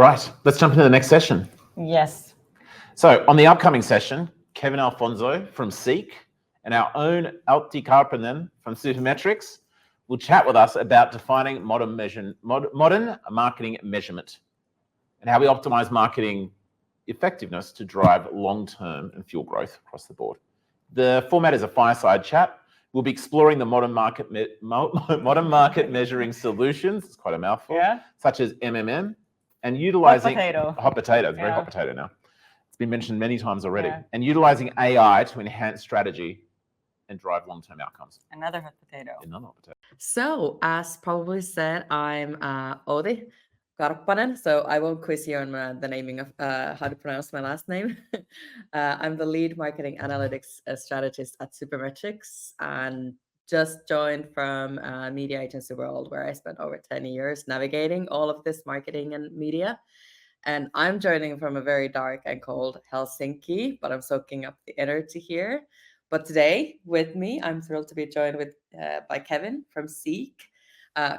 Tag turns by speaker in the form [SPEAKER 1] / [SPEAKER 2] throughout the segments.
[SPEAKER 1] Right, let's jump into the next session.
[SPEAKER 2] Yes.
[SPEAKER 1] So on the upcoming session, Kevin Alphonso from Seek and our own Outi Karppanen from Supermetrics will chat with us about defining modern marketing measurement and how we optimize marketing effectiveness to drive long-term and fuel growth across the board. The format is a fireside chat. We'll be exploring the modern market measuring solutions, it's quite a mouthful, such as MMM, and utilizing hot potato. It's a very hot potato now. It's been mentioned many times already. And utilizing AI to enhance strategy and drive long-term outcomes.
[SPEAKER 2] Another hot potato.
[SPEAKER 3] So, as probably said, I'm Outi Karppanen. So I won't quiz you on the naming of how to pronounce my last name. I'm the lead marketing analytics strategist at Supermetrics and just joined from media agency world, where I spent over 10 years navigating all of this marketing and media. And I'm joining from a very dark and cold Helsinki, but I'm soaking up the energy here. But today with me, I'm thrilled to be joined by Kevin from Seek,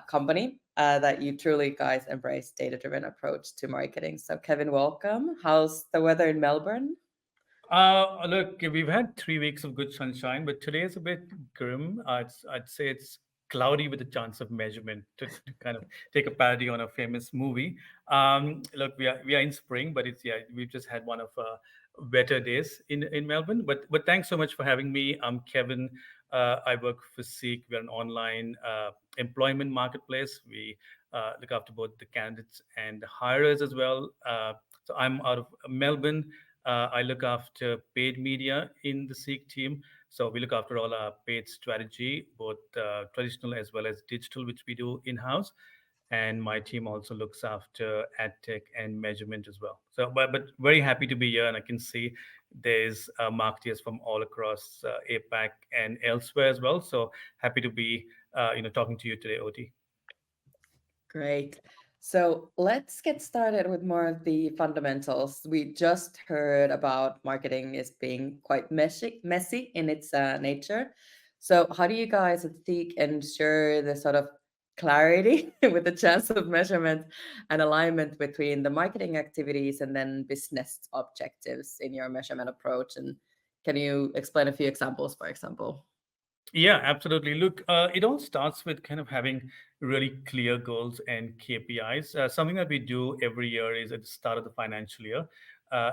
[SPEAKER 3] company that you truly guys embrace data-driven approach to marketing. So Kevin, welcome. How's the weather in Melbourne?
[SPEAKER 4] Look, we've had 3 weeks of good sunshine, but today is a bit grim. I'd say it's cloudy with a chance of measurement, to kind of take a parody on a famous movie. Look, we are in spring, but we've just had one of wetter days in Melbourne. But thanks so much for having me. I'm Kevin. I work for Seek. We're an online employment marketplace. We look after both the candidates and the hirers as well. So I'm out of Melbourne. I look after paid media in the Seek team. So we look after all our paid strategy, both traditional as well as digital, which we do in-house. And my team also looks after ad tech and measurement as well. So, but very happy to be here, and I can see there's marketeers from all across APAC and elsewhere as well. So happy to be, talking to you today, Outi.
[SPEAKER 3] Great. So let's get started with more of the fundamentals. We just heard about marketing is being quite messy in its nature. So how do you guys at Seek ensure the sort of clarity with the chance of measurement and alignment between the marketing activities and then business objectives in your measurement approach? And can you explain a few examples, for example?
[SPEAKER 4] Yeah, absolutely. Look, it all starts with kind of having really clear goals and KPIs. Something that we do every year is at the start of the financial year.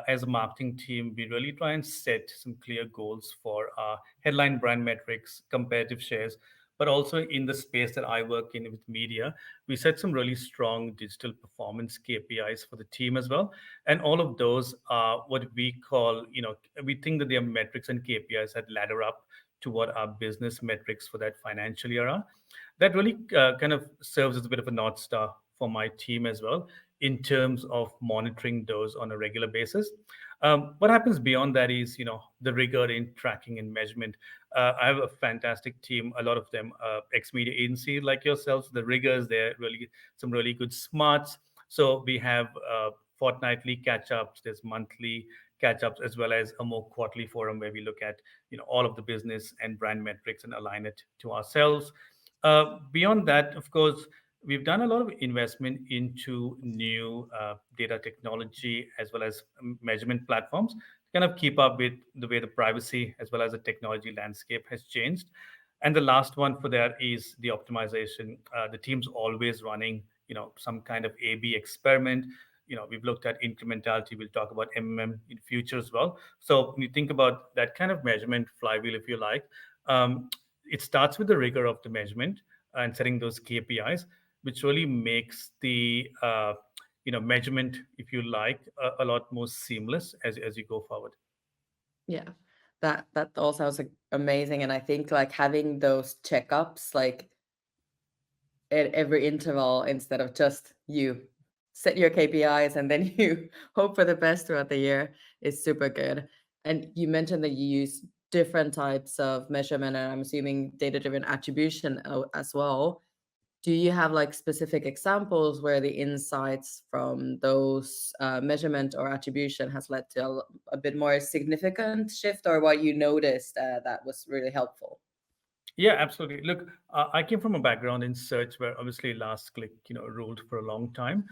[SPEAKER 4] As a marketing team, we really try and set some clear goals for our headline brand metrics, competitive shares, but also in the space that I work in with media, we set some really strong digital performance KPIs for the team as well. And all of those are what we call, we think that they are metrics and KPIs that ladder up to what our business metrics for that financial year are. That really kind of serves as a bit of a North Star for my team as well in terms of monitoring those on a regular basis. What happens beyond that is, the rigor in tracking and measurement. I have a fantastic team, a lot of them ex-media agency like yourselves. The rigors, they're really some really good smarts. So we have fortnightly catch-ups, there's monthly catch-ups, as well as a more quarterly forum where we look at all of the business and brand metrics and align it to ourselves. Beyond that, of course, we've done a lot of investment into new data technology as well as measurement platforms to kind of keep up with the way the privacy as well as the technology landscape has changed. And the last one for that is the optimization. The team's always running, some kind of A/B experiment. We've looked at incrementality. We'll talk about MMM in future as well. So when you think about that kind of measurement flywheel, if you like, it starts with the rigor of the measurement and setting those KPIs, which really makes the measurement, if you like, a lot more seamless as you go forward.
[SPEAKER 3] Yeah, that all sounds like amazing, and I think like having those checkups like at every interval instead of just you set your KPIs and then you hope for the best throughout the year is super good. And you mentioned that you use different types of measurement, and I'm assuming data-driven attribution as well. Do you have like specific examples where the insights from those measurement or attribution has led to a bit more significant shift, or what you noticed that was really helpful?
[SPEAKER 4] Yeah, absolutely. Look, I came from a background in search where obviously last click, ruled for a long time.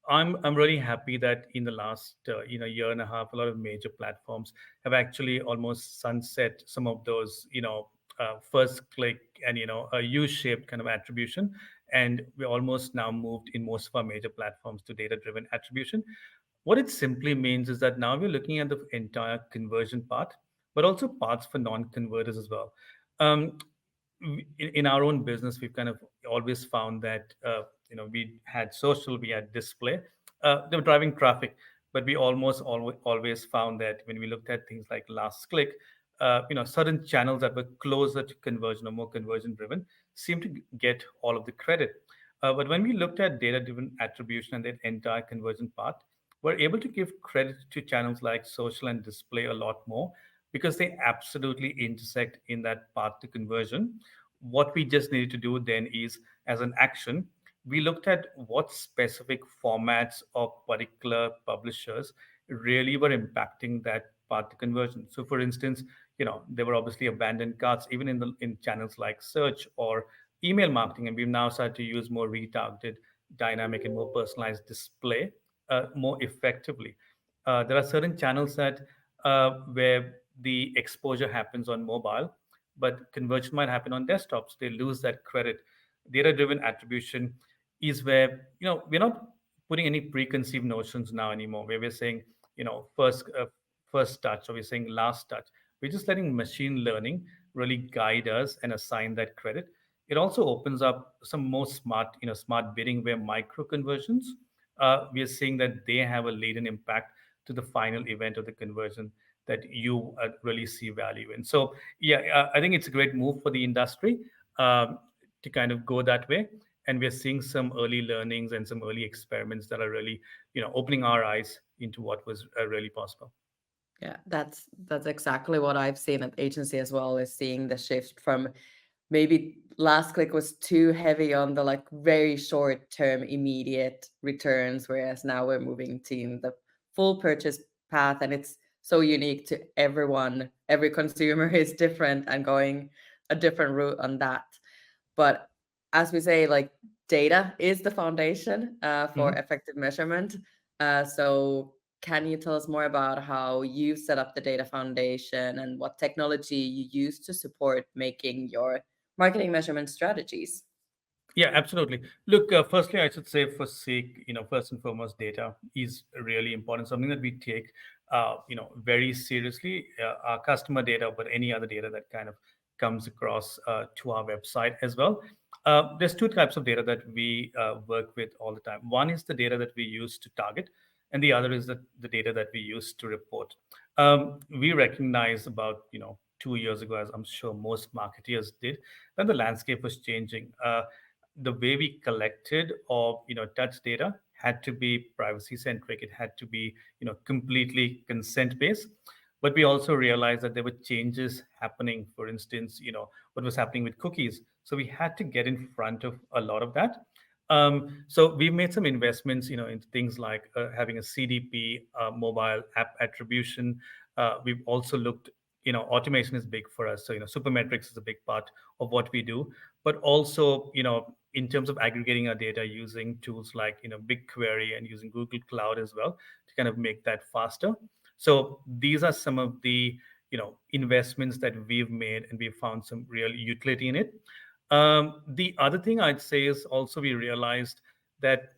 [SPEAKER 4] I'm really happy that in the last year and a half, a lot of major platforms have actually almost sunset some of those first click and a U-shaped kind of attribution, and we almost now moved in most of our major platforms to data-driven attribution. What it simply means is that now we're looking at the entire conversion part, but also parts for non-converters as well. Um, in our own business, we've kind of always found that we had social, we had display, they were driving traffic, but we always found that when we looked at things like last click, certain channels that were closer to conversion or more conversion driven seem to get all of the credit. But when we looked at data driven attribution and that entire conversion part, we're able to give credit to channels like social and display a lot more because they absolutely intersect in that path to conversion. What we just needed to do then is, as an action, we looked at what specific formats or particular publishers really were impacting that path to conversion. So, for instance, there were obviously abandoned carts even in channels like search or email marketing, and we've now started to use more retargeted, dynamic, and more personalized display more effectively. There are certain channels that where the exposure happens on mobile, but conversion might happen on desktops. They lose that credit. Data-driven attribution is where we're not putting any preconceived notions now anymore. Where we're saying first touch, or we're saying last touch. We're just letting machine learning really guide us and assign that credit. It also opens up some more smart bidding where micro conversions. We are seeing that they have a latent impact to the final event of the conversion that you really see value in. So yeah, I think it's a great move for the industry to kind of go that way, and we're seeing some early learnings and some early experiments that are really opening our eyes into what was really possible.
[SPEAKER 3] Yeah, that's exactly what I've seen at agency as well, is seeing the shift from maybe last click was too heavy on the like very short term immediate returns, whereas now we're moving to the full purchase path, and it's so unique to everyone. Every consumer is different and going a different route on that. But as we say, like, data is the foundation for
[SPEAKER 4] Mhm.
[SPEAKER 3] effective measurement. So can you tell us more about how you set up the data foundation and what technology you use to support making your marketing measurement strategies?
[SPEAKER 4] Yeah, absolutely. Look, firstly, I should say for Seek, first and foremost, data is really important. Something that we take, very seriously. Our customer data, but any other data that kind of comes across to our website as well. There's two types of data that we work with all the time. One is the data that we use to target, and the other is the data that we use to report. We recognize about 2 years ago, as I'm sure most marketeers did, that the landscape was changing. The way we collected or touch data had to be privacy centric. It had to be completely consent based. But we also realized that there were changes happening. For instance, what was happening with cookies. So we had to get in front of a lot of that. So we've made some investments, into things like having a CDP, mobile app attribution. We've also looked, automation is big for us. So Supermetrics is a big part of what we do, but also in terms of aggregating our data using tools like BigQuery and using Google Cloud as well to kind of make that faster. So these are some of the investments that we've made, and we've found some real utility in it. The other thing I'd say is also we realized that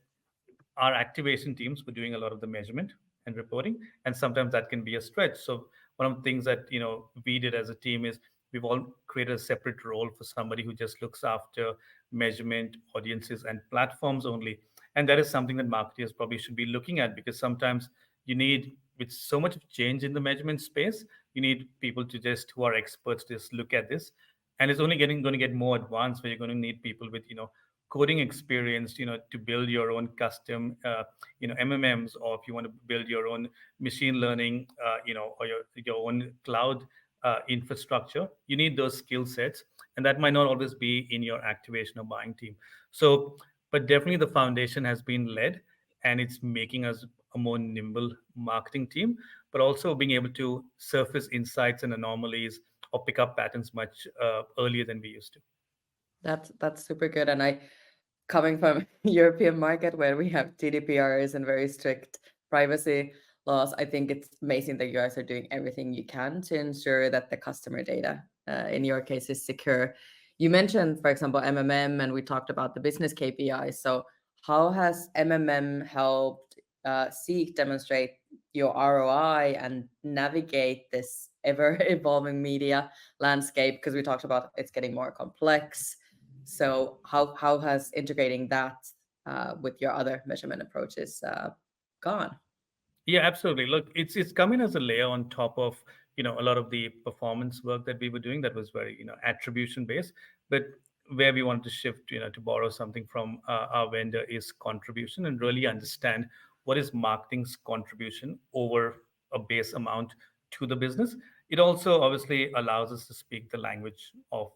[SPEAKER 4] our activation teams were doing a lot of the measurement and reporting, and sometimes that can be a stretch. So one of the things that we did as a team is we've all created a separate role for somebody who just looks after measurement, audiences, and platforms only. And that is something that marketers probably should be looking at, because sometimes you need, with so much change in the measurement space, you need people to just who are experts just look at this. And it's only going to get more advanced, where you're going to need people with coding experience, to build your own custom, MMMs, or if you want to build your own machine learning, or your own cloud infrastructure, you need those skill sets, and that might not always be in your activation or buying team. So, but definitely the foundation has been led, and it's making us a more nimble marketing team, but also being able to surface insights and anomalies or pick up patterns much earlier than we used to.
[SPEAKER 3] That's super good. And I coming from European market where we have GDPRs and very strict privacy laws, I think it's amazing that you guys are doing everything you can to ensure that the customer data, in your case, is secure. You mentioned, for example, MMM, and we talked about the business KPIs. So how has MMM helped Seek demonstrate your ROI and navigate this ever evolving media landscape? Because we talked about it's getting more complex. So how has integrating that with your other measurement approaches gone?
[SPEAKER 4] Yeah, absolutely. Look, it's coming as a layer on top of a lot of the performance work that we were doing that was very attribution based, but where we wanted to shift to borrow something from our vendor is contribution and really understand what is marketing's contribution over a base amount to the business. It also obviously allows us to speak the language of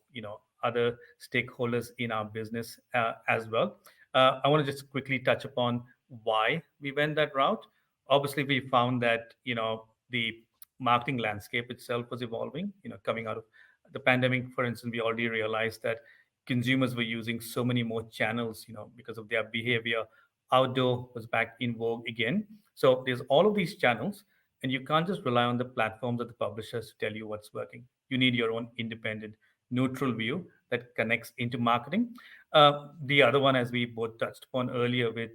[SPEAKER 4] other stakeholders in our business as well. I want to just quickly touch upon why we went that route. Obviously we found that the marketing landscape itself was evolving, coming out of the pandemic. For instance, we already realized that consumers were using so many more channels because of their behavior. Outdoor was back in vogue again, so there's all of these channels, and you can't just rely on the platforms or the publishers to tell you what's working. You need your own independent neutral view that connects into marketing. The other one, as we both touched upon earlier, with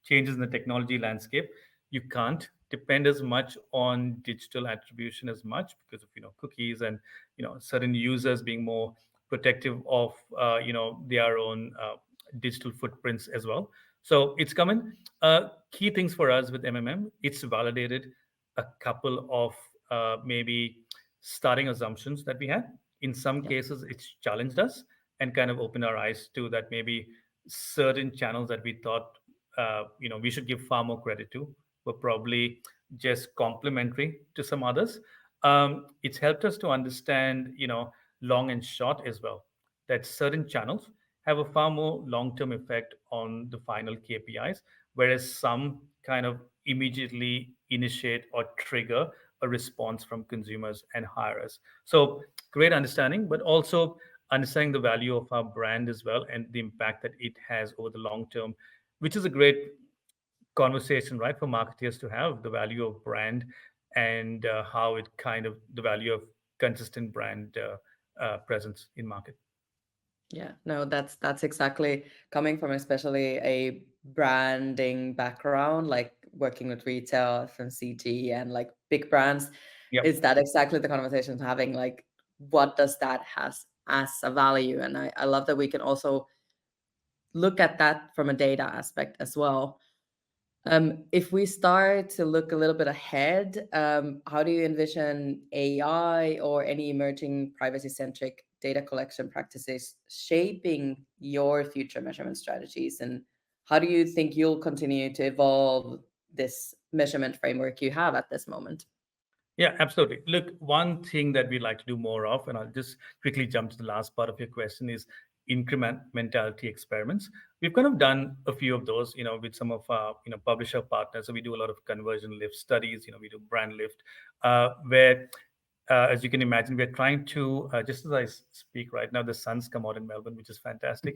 [SPEAKER 4] changes in the technology landscape, you can't depend as much on digital attribution as much because of cookies and certain users being more protective of their own digital footprints as well. So it's coming. Key things for us with MMM, it's validated a couple of maybe starting assumptions that we had. In some
[SPEAKER 3] Yeah.
[SPEAKER 4] cases it's challenged us and kind of opened our eyes to that maybe certain channels that we thought we should give far more credit to were probably just complementary to some others. It's helped us to understand, long and short as well, that certain channels have a far more long-term effect on the final KPIs, whereas some kind of immediately initiate or trigger a response from consumers and hirers. So great understanding, but also understanding the value of our brand as well and the impact that it has over the long term, which is a great conversation, right, for marketers to have, the value of brand and how it kind of the value of consistent brand presence in market.
[SPEAKER 3] Yeah, no, that's exactly coming from especially a branding background, like working with retail, FMCG, and like big brands.
[SPEAKER 4] Yep.
[SPEAKER 3] Is that exactly the conversation having? Like, what does that has as a value? And I love that we can also look at that from a data aspect as well. If we start to look a little bit ahead, how do you envision AI or any emerging privacy-centric data collection practices shaping your future measurement strategies? And how do you think you'll continue to evolve this measurement framework you have at this moment?
[SPEAKER 4] Yeah, absolutely. Look, one thing that we'd like to do more of, and I'll just quickly jump to the last part of your question, is incrementality experiments. We've kind of done a few of those, with some of our, publisher partners. So we do a lot of conversion lift studies. We do brand lift, where, as you can imagine, we're trying to, just as I speak right now, the sun's come out in Melbourne, which is fantastic,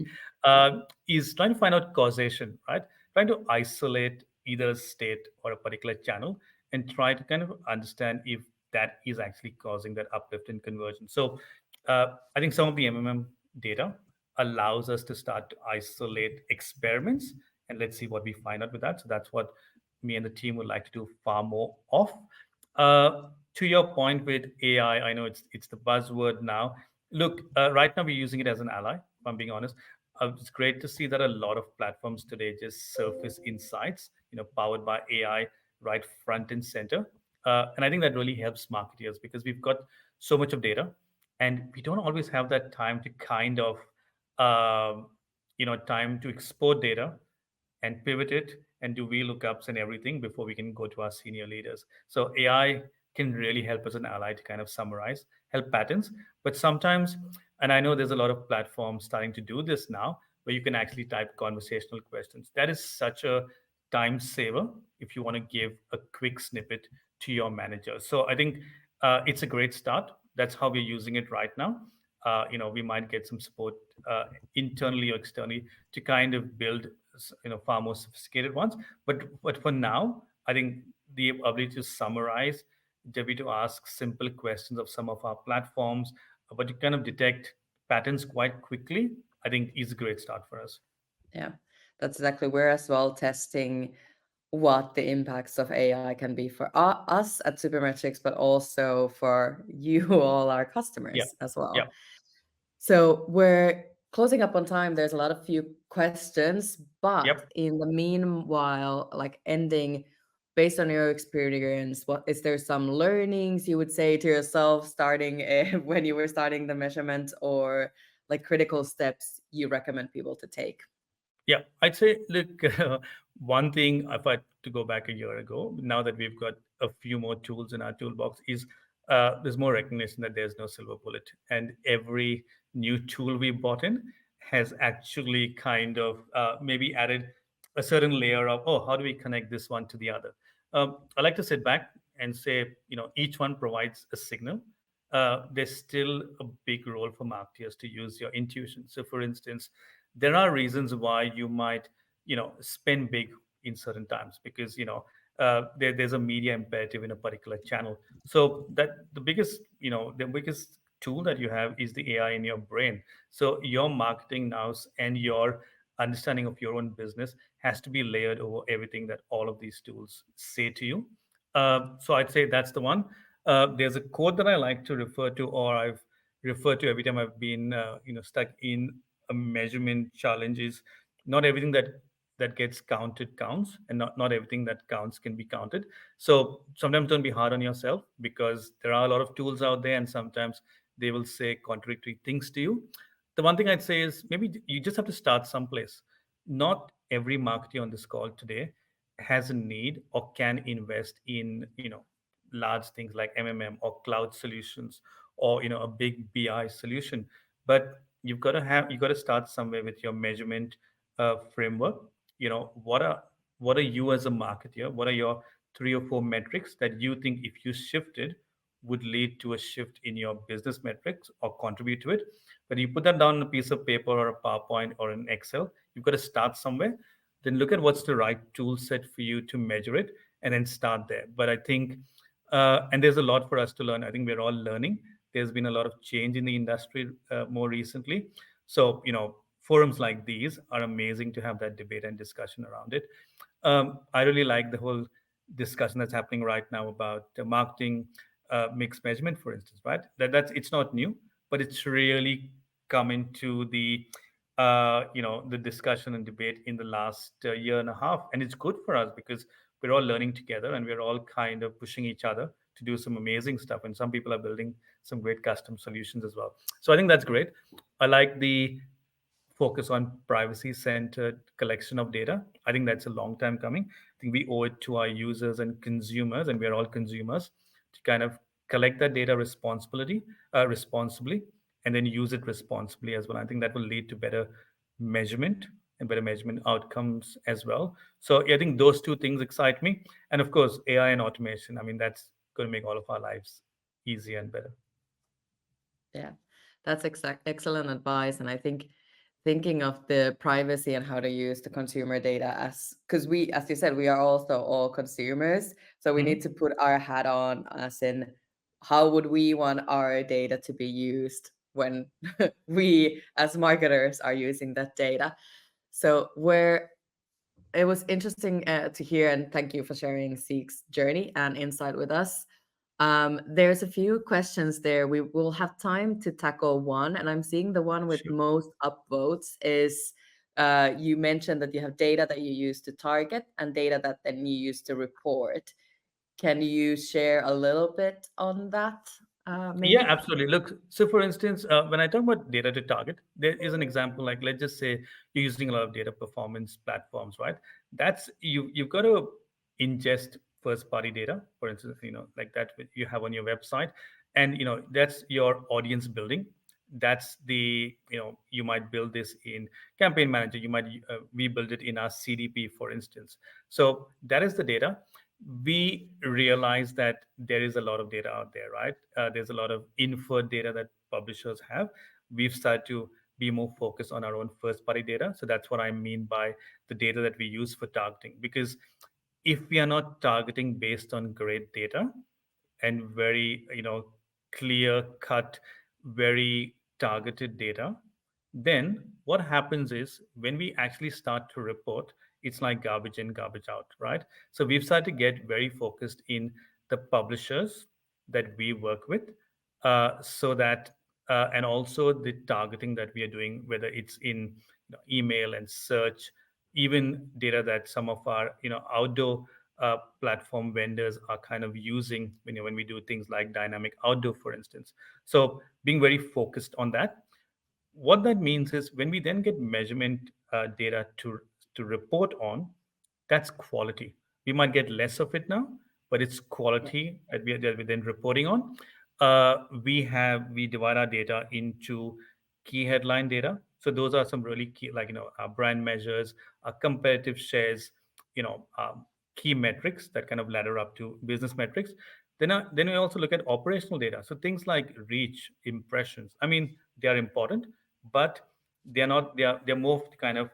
[SPEAKER 4] is trying to find out causation, right? Trying to isolate either a state or a particular channel and try to kind of understand if that is actually causing that uplift in conversion. So I think some of the MMM data allows us to start to isolate experiments, and let's see what we find out with that. So that's what me and the team would like to do far more of. To your point with AI, I know it's the buzzword now. Look, right now we're using it as an ally, if I'm being honest. It's great to see that a lot of platforms today just surface insights, powered by AI right front and center. And I think that really helps marketers because we've got so much of data and we don't always have that time to kind of, time to export data and pivot it and do VLOOKUPs and everything before we can go to our senior leaders. So AI can really help as an ally to kind of summarize, help patterns. But sometimes, and I know there's a lot of platforms starting to do this now, where you can actually type conversational questions. That is such a time saver if you want to give a quick snippet to your manager. So I think it's a great start. That's how we're using it right now. we might get some support internally or externally to kind of build far more sophisticated ones. But for now, I think the ability to summarize, the ability to ask simple questions of some of our platforms, but to kind of detect patterns quite quickly, I think is a great start for us.
[SPEAKER 3] Yeah, that's exactly. We're as well testing what the impacts of AI can be for us at Supermetrics, but also for you, all our
[SPEAKER 4] Yeah,
[SPEAKER 3] customers as
[SPEAKER 4] yeah,
[SPEAKER 3] well. So we're closing up on time. There's a lot of few questions, but
[SPEAKER 4] yep.
[SPEAKER 3] in the meanwhile, like ending based on your experience, what is there some learnings you would say to yourself starting when you were starting the measurement, or like critical steps you recommend people to take?
[SPEAKER 4] Yeah, I'd say, look, one thing, if I had to go back a year ago, now that we've got a few more tools in our toolbox, is there's more recognition that there's no silver bullet. And every new tool we bought in has actually kind of maybe added a certain layer of, oh, how do we connect this one to the other? I like to sit back and say, each one provides a signal. There's still a big role for marketers to use your intuition. So, for instance, there are reasons why you might spend big in certain times because there's a media imperative in a particular channel. So that the biggest tool that you have is the AI in your brain. So your marketing nous and your understanding of your own business has to be layered over everything that all of these tools say to you. So I'd say that's the one. There's a quote that I like to refer to, or I've referred to every time I've been stuck in a measurement challenge, is not everything that gets counted counts, and not everything that counts can be counted. So sometimes don't be hard on yourself, because there are a lot of tools out there and sometimes they will say contradictory things to you. The one thing I'd say is maybe you just have to start someplace. Not every marketer on this call today has a need or can invest in large things like or cloud solutions, or a big BI solution. But you got to start somewhere with your measurement framework. What are you as a marketer, what are your 3 or 4 metrics that you think if you shifted would lead to a shift in your business metrics or contribute to it? When you put that down on a piece of paper or a PowerPoint or an Excel, you've got to start somewhere. Then look at what's the right tool set for you to measure it, and then start there. But I think and there's a lot for us to learn. I think we're all learning. There's been a lot of change in the industry more recently. So, forums like these are amazing to have that debate and discussion around it. I really like the whole discussion that's happening right now about marketing mix measurement, for instance, right? That's it's not new, but it's really come into the discussion and debate in the last year and a half, and it's good for us because we're all learning together and we're all kind of pushing each other to do some amazing stuff. And some people are building some great custom solutions as well. So I think that's great. I like the focus on privacy centered collection of data. I think that's a long time coming. I think we owe it to our users and consumers, and we're all consumers, to kind of collect that data responsibly, and then use it responsibly as well. I think that will lead to better measurement and better measurement outcomes as well. So I think those two things excite me. And of course, AI and automation. I mean, that's going to make all of our lives easier and better.
[SPEAKER 3] Yeah, that's excellent advice. And I think thinking of the privacy and how to use the consumer data, because we, as you said, we are also all consumers. So we need
[SPEAKER 4] Mhm.
[SPEAKER 3] to put our hat on, as in, how would we want our data to be used when we as marketers are using that data? So where it was interesting to hear, and thank you for sharing Seek's journey and insight with us. There's a few questions there. We will have time to tackle one, and I'm seeing the one with
[SPEAKER 4] Sure.
[SPEAKER 3] most upvotes is you mentioned that you have data that you use to target and data that then you use to report. Can you share a little bit on that,
[SPEAKER 4] Yeah,
[SPEAKER 3] maybe?
[SPEAKER 4] absolutely. Look, so for instance, when I talk about data to target, there is an example. Like, let's just say you're using a lot of data performance platforms, right? That's you've got to ingest first party data, for instance, like that you have on your website, and that's your audience building. That's you might build this in Campaign Manager. You might we build it in our CDP, for instance. So that is the data. We realize that there is a lot of data out there, right? There's a lot of inferred data that publishers have, we've started to be more focused on our own first-party data. So that's what I mean by the data that we use for targeting. Because if we are not targeting based on great data and very, clear-cut, very targeted data, then what happens is when we actually start to report, it's like garbage in, garbage out, right? So we've started to get very focused in the publishers that we work with, so that and also the targeting that we are doing, whether it's in email and search, even data that some of our outdoor platform vendors are kind of using when we do things like dynamic outdoor, for instance. So being very focused on that. What that means is when we then get measurement data to report on, that's quality. We might get less of it now, but it's quality that we're then reporting on. We divide our data into key headline data. So those are some really key, like our brand measures, our competitive shares, you know, um, key metrics that kind of ladder up to business metrics. Then we also look at operational data. So things like reach, impressions. I mean, they are important, but they're not. They're more to kind of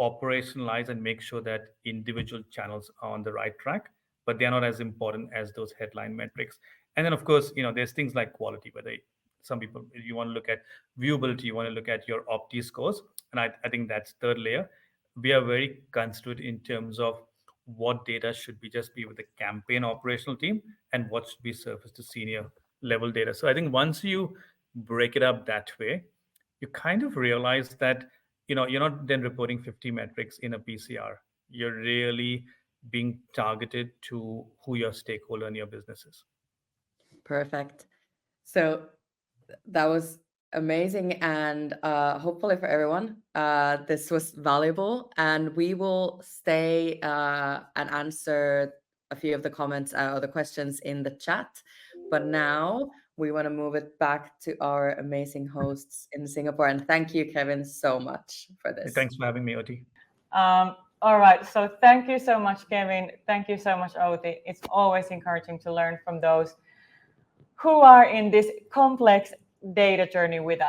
[SPEAKER 4] operationalize and make sure that individual channels are on the right track. But they're not as important as those headline metrics. And then, of course, there's things like quality, whether some people, you want to look at viewability, you want to look at your Opti scores. And I think that's third layer. We are very considerate in terms of what data should be just be with the campaign operational team and what should be surfaced to senior level data. So I think once you break it up that way, you kind of realize that you're not then reporting 50 metrics in a PCR. You're really being targeted to who your stakeholder in your business is.
[SPEAKER 3] Perfect. So that was amazing, and hopefully for everyone, this was valuable, and we will stay and answer a few of the comments or the questions in the chat. But now we want to move it back to our amazing hosts in Singapore. And thank you, Kevin, so much for this.
[SPEAKER 4] Thanks for having me, Outi.
[SPEAKER 2] All right. So thank you so much, Kevin. Thank you so much, Outi. It's always encouraging to learn from those who are in this complex data journey with us.